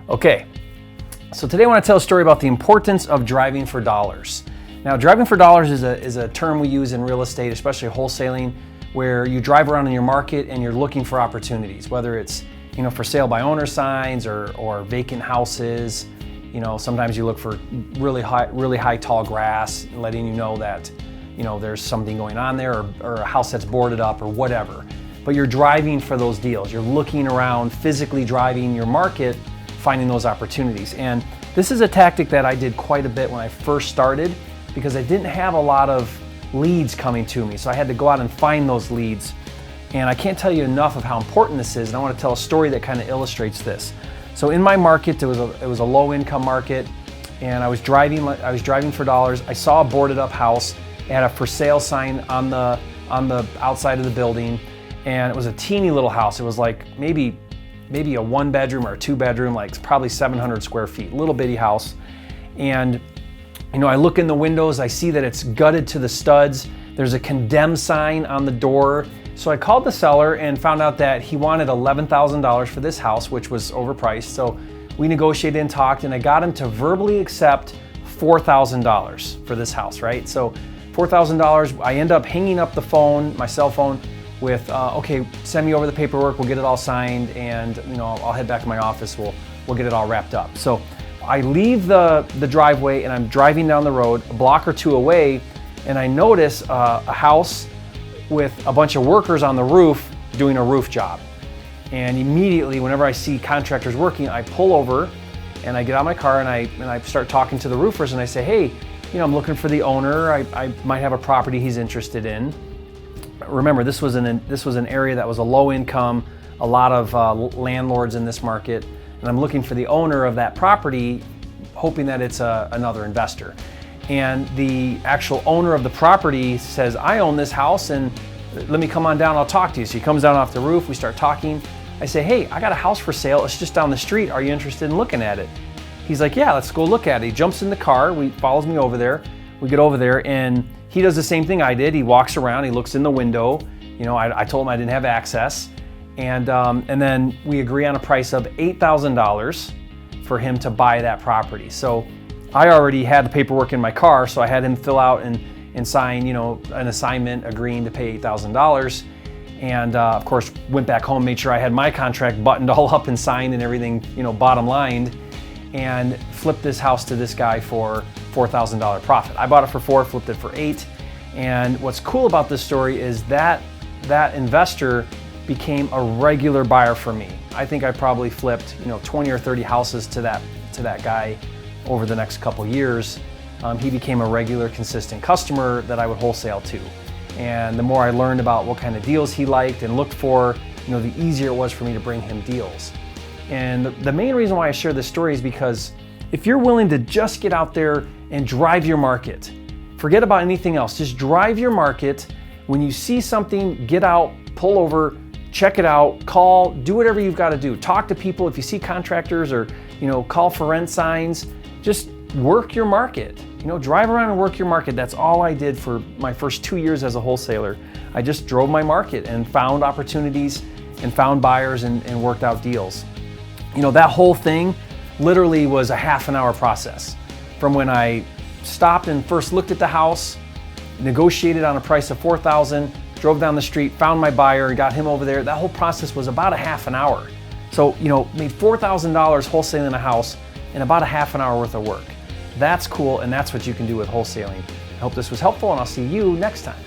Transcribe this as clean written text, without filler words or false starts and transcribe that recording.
Okay, so today I want to tell a story about the importance of driving for dollars. Now, driving for dollars is a term we use in real estate, especially wholesaling, where you drive around in your market and you're looking for opportunities, whether it's for sale by owner signs or vacant houses. Sometimes you look for really high tall grass, letting you know that there's something going on there, or a house that's boarded up or whatever. But you're driving for those deals. You're looking around, physically driving your market, finding those opportunities. And this is a tactic that I did quite a bit when I first started, because I didn't have a lot of leads coming to me. So I had to go out and find those leads. And I can't tell you enough of how important this is. And I want to tell a story that kind of illustrates this. So in my market, it was a low income market, and I was driving for dollars. I saw a boarded up house. It had a for sale sign on the outside of the building, and it was a teeny little house. It was like maybe a 1 bedroom or a 2 bedroom, like probably 700 square feet, little bitty house. And I look in the windows, I see that it's gutted to the studs. There's a condemned sign on the door. So I called the seller and found out that he wanted $11,000 for this house, which was overpriced. So we negotiated and talked, and I got him to verbally accept $4,000 for this house, right? So $4,000, I end up hanging up the phone, my cell phone, with, okay, send me over the paperwork, we'll get it all signed, and I'll head back to my office, we'll get it all wrapped up. So I leave the driveway and I'm driving down the road a block or two away, and I notice a house with a bunch of workers on the roof doing a roof job. And immediately, whenever I see contractors working, I pull over and I get out of my car and I start talking to the roofers, and I say, hey, I'm looking for the owner. I might have a property he's interested in. Remember, this was an area that was a low income, a lot of landlords in this market, and I'm looking for the owner of that property, hoping that it's another investor. And the actual owner of the property says, I own this house, and let me come on down, I'll talk to you. So he comes down off the roof, we start talking. I say, hey, I got a house for sale, it's just down the street, are you interested in looking at it? He's like, yeah, let's go look at it. He jumps in the car, follows me over there, we get over there, and he does the same thing I did. He walks around, he looks in the window. I told him I didn't have access. And then we agree on a price of $8,000 for him to buy that property. So I already had the paperwork in my car, so I had him fill out and sign, an assignment agreeing to pay $8,000. And of course, went back home, made sure I had my contract buttoned all up and signed and everything, bottom lined, and flipped this house to this guy for $4,000 profit. I bought it for $4,000, flipped it for $8,000. And what's cool about this story is that investor became a regular buyer for me. I think I probably flipped 20 or 30 houses to that guy over the next couple years. He became a regular, consistent customer that I would wholesale to. And the more I learned about what kind of deals he liked and looked for, the easier it was for me to bring him deals. And the main reason why I share this story is because if you're willing to just get out there and drive your market, forget about anything else, just drive your market. When you see something, get out, pull over, check it out, call, do whatever you've got to do. Talk to people. If you see contractors or, call for rent signs, just work your market. Drive around and work your market. That's all I did for my first 2 years as a wholesaler. I just drove my market and found opportunities and found buyers and worked out deals. That whole thing literally was a half an hour process. From when I stopped and first looked at the house, negotiated on a price of $4,000, drove down the street, found my buyer, got him over there. That whole process was about a half an hour. So, made $4,000 wholesaling a house in about a half an hour worth of work. That's cool, and that's what you can do with wholesaling. I hope this was helpful, and I'll see you next time.